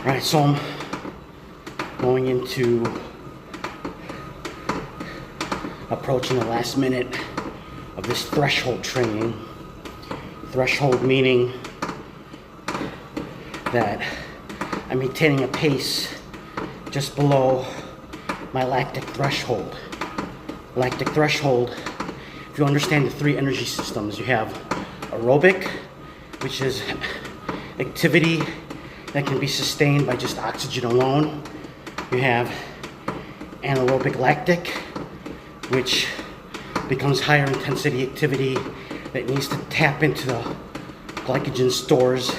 Right, so I'm going into approaching the last minute of this threshold training. Threshold meaning that I'm maintaining a pace just below my lactic threshold. Lactic threshold, if you understand the three energy systems, you have aerobic, which is activity that can be sustained by just oxygen alone. You have anaerobic lactic, which becomes higher intensity activity that needs to tap into the glycogen stores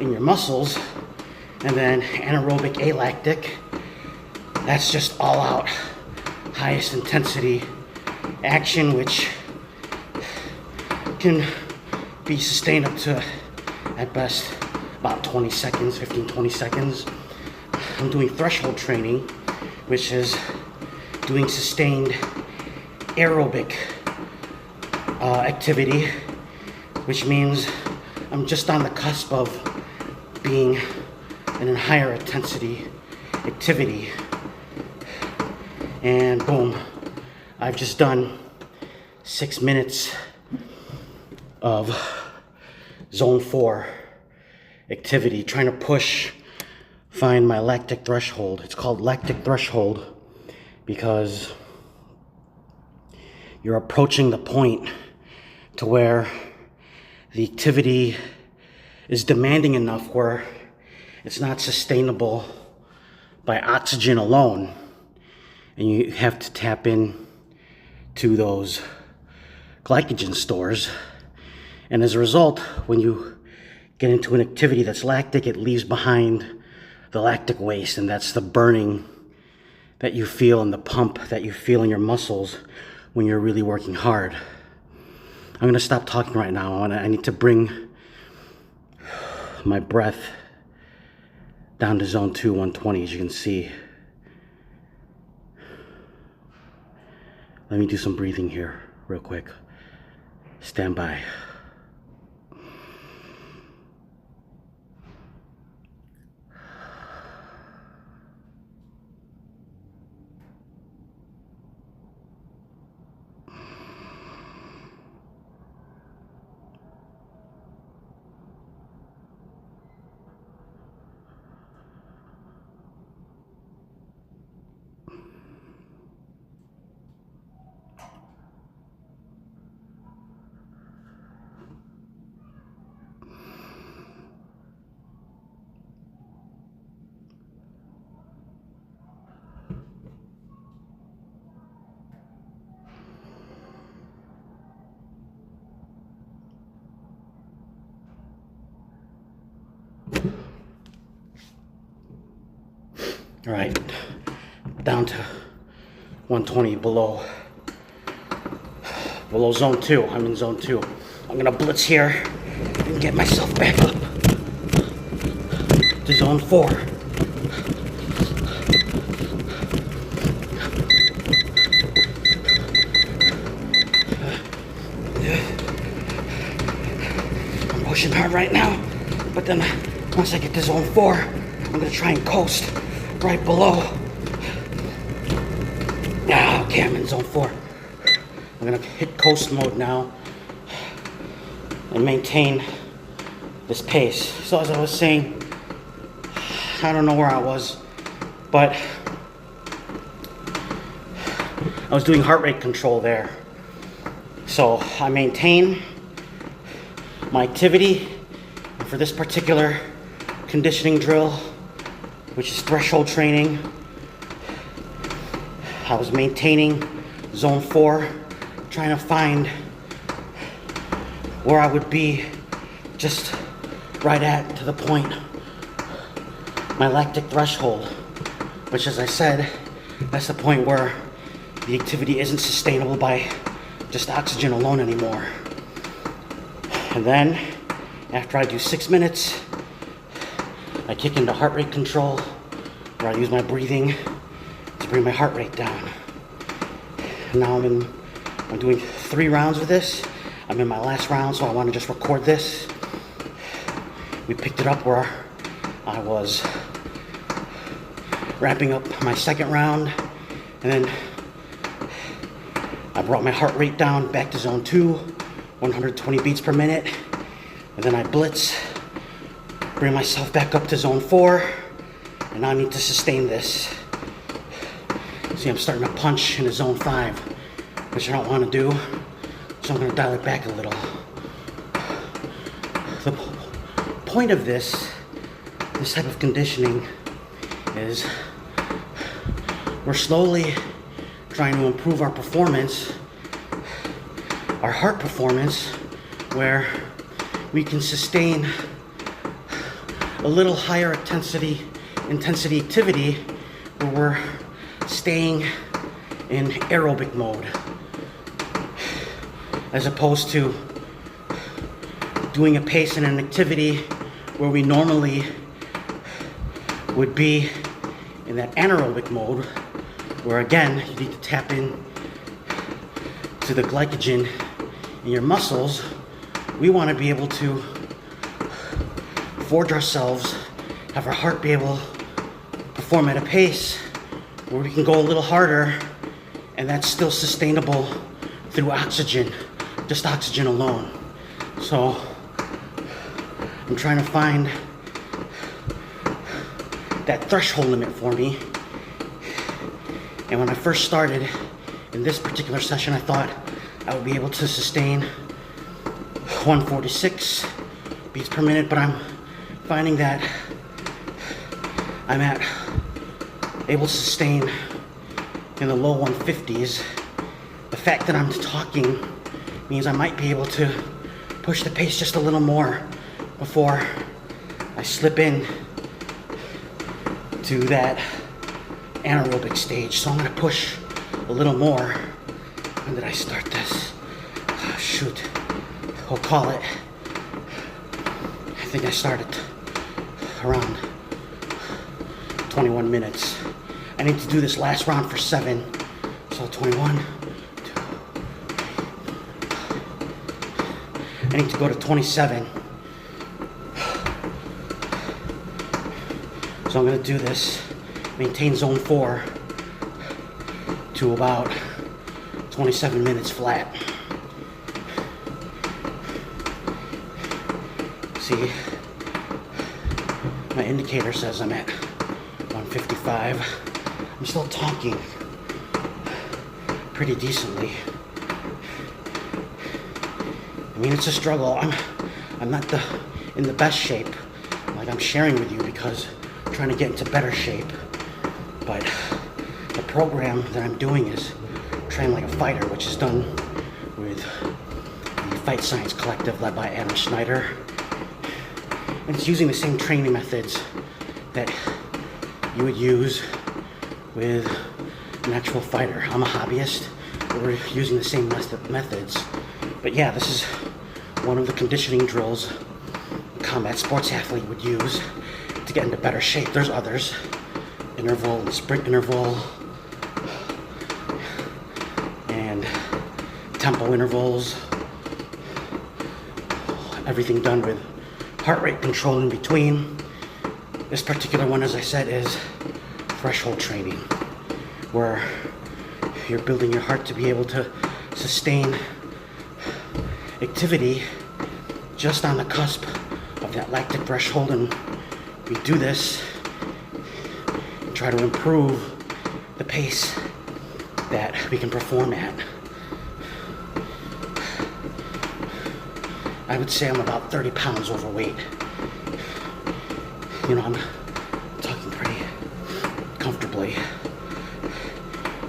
in your muscles. And then anaerobic alactic, that's just all out highest intensity action, which can be sustained up to, at best, about 20 seconds, 15-20 seconds. I'm doing threshold training, which is doing sustained aerobic activity, which means I'm just on the cusp of being in a higher intensity activity. And boom, I've just done 6 minutes of zone 4 activity, trying to find my lactic threshold. It's called lactic threshold because you're approaching the point to where the activity is demanding enough where it's not sustainable by oxygen alone, and you have to tap in to those glycogen stores. And as a result, when you get into an activity that's lactic, it leaves behind the lactic waste, and that's the burning that you feel and the pump that you feel in your muscles when you're really working hard. I'm gonna stop talking right now. I need to bring my breath down to zone 2, 120, as you can see. Let me do some breathing here real quick. Stand by. All right, down to 120 below zone 2. I'm in zone 2. I'm gonna blitz here and get myself back up to zone 4. I'm pushing hard right now, but then once I get to zone 4, I'm gonna try and coast right below. Okay, I'm in zone 4. I'm gonna hit coast mode now and maintain this pace. So as I was saying, I don't know where I was, but I was doing heart rate control there. So I maintain my activity, and for this particular conditioning drill, which is threshold training, I was maintaining zone 4, trying to find where I would be just right at to the point, my lactic threshold, which, as I said, that's the point where the activity isn't sustainable by just oxygen alone anymore. And then after I do 6 minutes, I kick into heart rate control, where I use my breathing to bring my heart rate down. And now I'm doing 3 rounds of this. I'm in my last round, so I want to just record this. We picked it up where I was wrapping up my second round, and then I brought my heart rate down back to zone 2, 120 beats per minute, and then I blitz, bring myself back up to zone 4, and now I need to sustain this. See, I'm starting to punch into zone 5, which I don't want to do, so I'm going to dial it back a little. The point of this type of conditioning is we're slowly trying to improve our performance, our heart performance, where we can sustain a little higher intensity activity where we're staying in aerobic mode, as opposed to doing a pace and an activity where we normally would be in that anaerobic mode, where again, you need to tap in to the glycogen in your muscles. We want to be able to forge ourselves, have our heart be able to perform at a pace where we can go a little harder, and that's still sustainable through oxygen, just oxygen alone. So I'm trying to find that threshold limit for me. And when I first started in this particular session, I thought I would be able to sustain 146 beats per minute, but I'm finding that I'm able to sustain in the low 150s. The fact that I'm talking means I might be able to push the pace just a little more before I slip in to that anaerobic stage. So I'm gonna push a little more. When did I start this? Oh, shoot, we'll call it. I think I started around 21 minutes. I need to do this last round for 7. So 21, 2, 3. I need to go to 27. So I'm gonna do this, maintain zone 4 to about 27 minutes flat. See, my indicator says I'm at 155. I'm still talking pretty decently. I mean, it's a struggle. I'm not in the best shape. Like, I'm sharing with you because I'm trying to get into better shape. But the program that I'm doing is Train Like a Fighter, which is done with the Fight Science Collective led by Adam Schneider. And it's using the same training methods that you would use with an actual fighter. I'm a hobbyist, but we're using the same methods. But yeah, this is one of the conditioning drills a combat sports athlete would use to get into better shape. There's others, interval and sprint interval, and tempo intervals, everything done with heart rate control in between. This particular one, as I said, is threshold training, where you're building your heart to be able to sustain activity just on the cusp of that lactic threshold. And we do this and try to improve the pace that we can perform at. I would say I'm about 30 pounds overweight. You know, I'm talking pretty comfortably.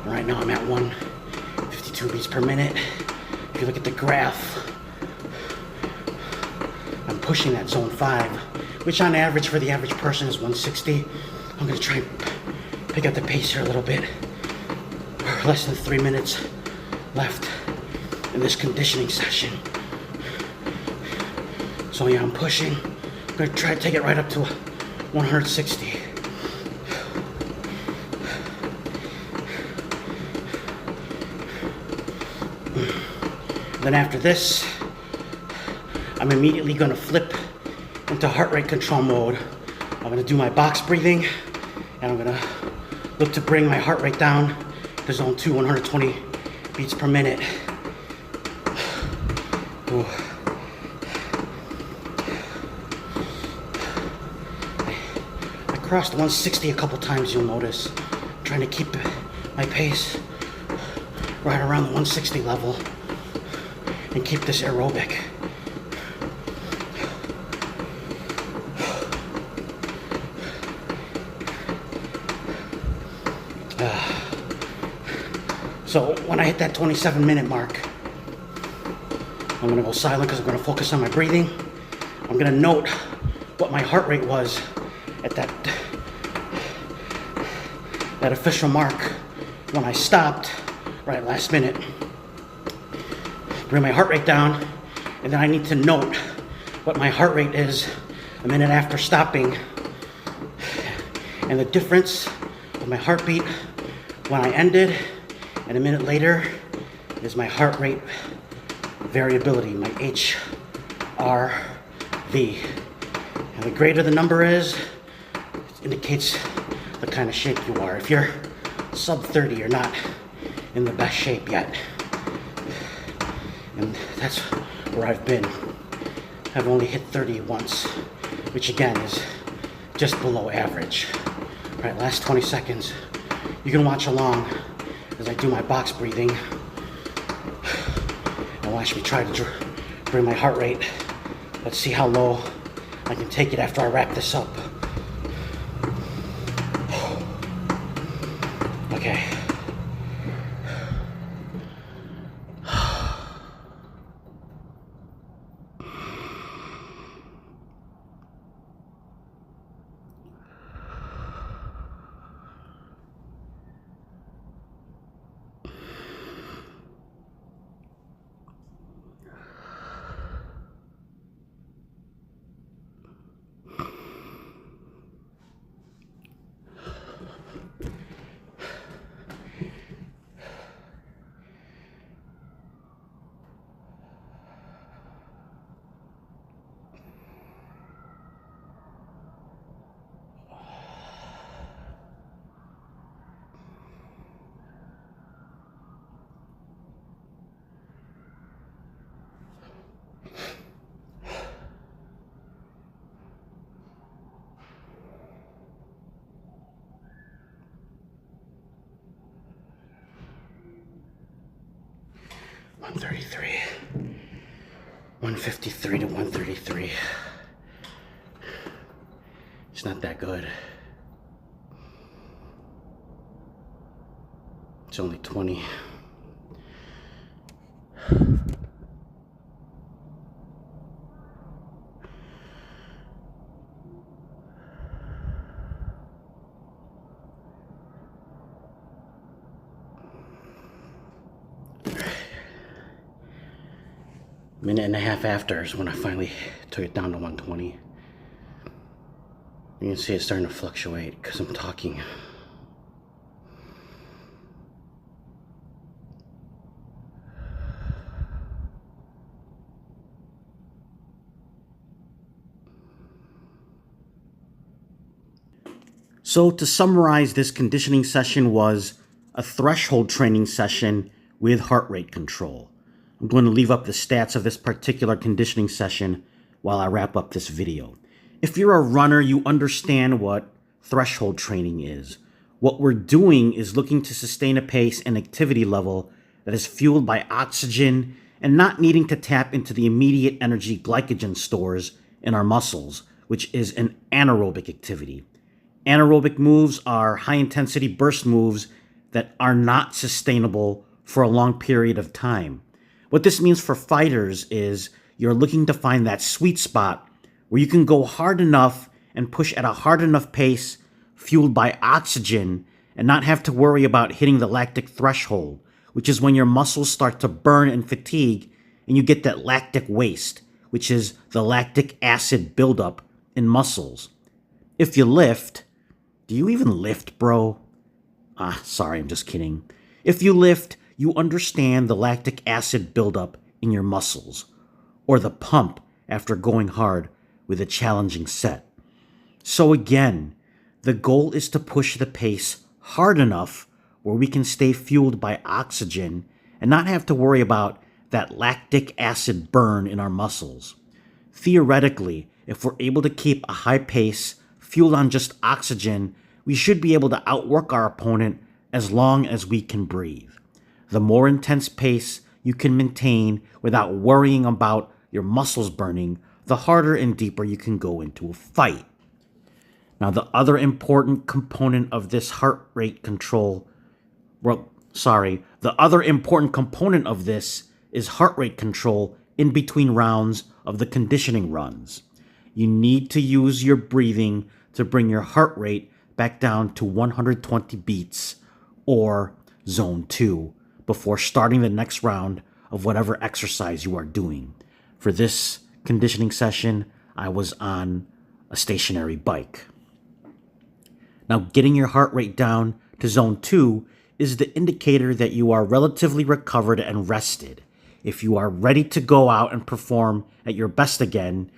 Right now I'm at 152 beats per minute. If you look at the graph, I'm pushing that zone 5, which on average for the average person is 160. I'm gonna try and pick up the pace here a little bit. Less than 3 minutes left in this conditioning session. So yeah, I'm pushing. I'm gonna try to take it right up to 160. Then after this, I'm immediately gonna flip into heart rate control mode. I'm gonna do my box breathing, and I'm gonna look to bring my heart rate down to zone 2, 120 beats per minute. Ooh. I crossed 160 a couple times, you'll notice. I'm trying to keep my pace right around the 160 level and keep this aerobic. So when I hit that 27-minute mark, I'm gonna go silent because I'm gonna focus on my breathing. I'm gonna note what my heart rate was at that official mark when I stopped right last minute. Bring my heart rate down, and then I need to note what my heart rate is a minute after stopping. And the difference of my heartbeat when I ended and a minute later is my heart rate variability, my HRV. And the greater the number is, it indicates the kind of shape you are. If you're sub 30, you're not in the best shape yet. And that's where I've been. I've only hit 30 once, which again is just below average. All right, last 20 seconds. You can watch along as I do my box breathing and watch me try to bring my heart rate. Let's see how low I can take it after I wrap this up. Okay. $133, 153 to 133. It's not that good. It's only 20. Minute and a half after is when I finally took it down to 120. You can see it's starting to fluctuate because I'm talking. So to summarize, this conditioning session was a threshold training session with heart rate control. I'm going to leave up the stats of this particular conditioning session while I wrap up this video. If you're a runner, you understand what threshold training is. What we're doing is looking to sustain a pace and activity level that is fueled by oxygen and not needing to tap into the immediate energy glycogen stores in our muscles, which is an anaerobic activity. Anaerobic moves are high-intensity burst moves that are not sustainable for a long period of time. What this means for fighters is you're looking to find that sweet spot where you can go hard enough and push at a hard enough pace fueled by oxygen and not have to worry about hitting the lactic threshold, which is when your muscles start to burn and fatigue and you get that lactic waste, which is the lactic acid buildup in muscles. If you lift, do you even lift, bro? Sorry, I'm just kidding. If you lift, you understand the lactic acid buildup in your muscles, or the pump after going hard with a challenging set. So again, the goal is to push the pace hard enough where we can stay fueled by oxygen and not have to worry about that lactic acid burn in our muscles. Theoretically, if we're able to keep a high pace fueled on just oxygen, we should be able to outwork our opponent as long as we can breathe. The more intense pace you can maintain without worrying about your muscles burning, the harder and deeper you can go into a fight. Now, the other important component of this heart rate control, the other important component of this is heart rate control in between rounds of the conditioning runs. You need to use your breathing to bring your heart rate back down to 120 beats or zone 2 before starting the next round of whatever exercise you are doing. For this conditioning session, I was on a stationary bike. Now, getting your heart rate down to zone 2 is the indicator that you are relatively recovered and rested. If you are ready to go out and perform at your best again,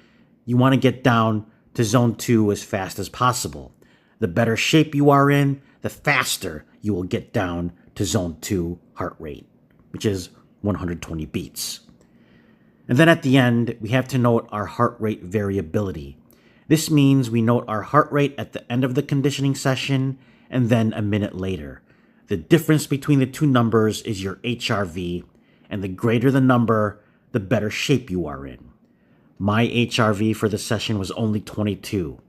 you want to get down to zone 2 as fast as possible. The better shape you are in, the faster you will get down to zone 2 heart rate, which is 120 beats. And then at the end, we have to note our heart rate variability. This means we note our heart rate at the end of the conditioning session and then a minute later. The difference between the two numbers is your HRV, and the greater the number, the better shape you are in. My HRV for the session was only 22.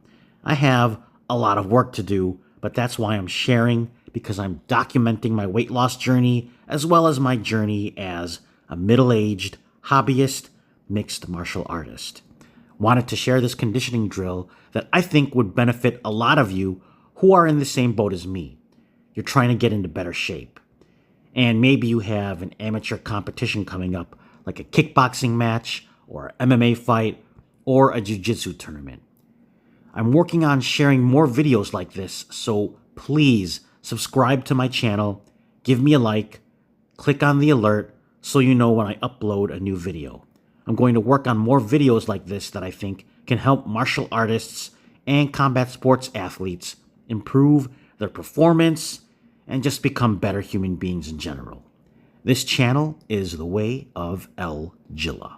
I have a lot of work to do, but that's why I'm sharing, because I'm documenting my weight loss journey as well as my journey as a middle-aged hobbyist mixed martial artist. Wanted to share this conditioning drill that I think would benefit a lot of you who are in the same boat as me. You're trying to get into better shape. And maybe you have an amateur competition coming up, like a kickboxing match or an MMA fight or a jiu-jitsu tournament. I'm working on sharing more videos like this, so please subscribe to my channel, give me a like, click on the alert so you know when I upload a new video. I'm going to work on more videos like this that I think can help martial artists and combat sports athletes improve their performance and just become better human beings in general. This channel is the way of L-Jilla.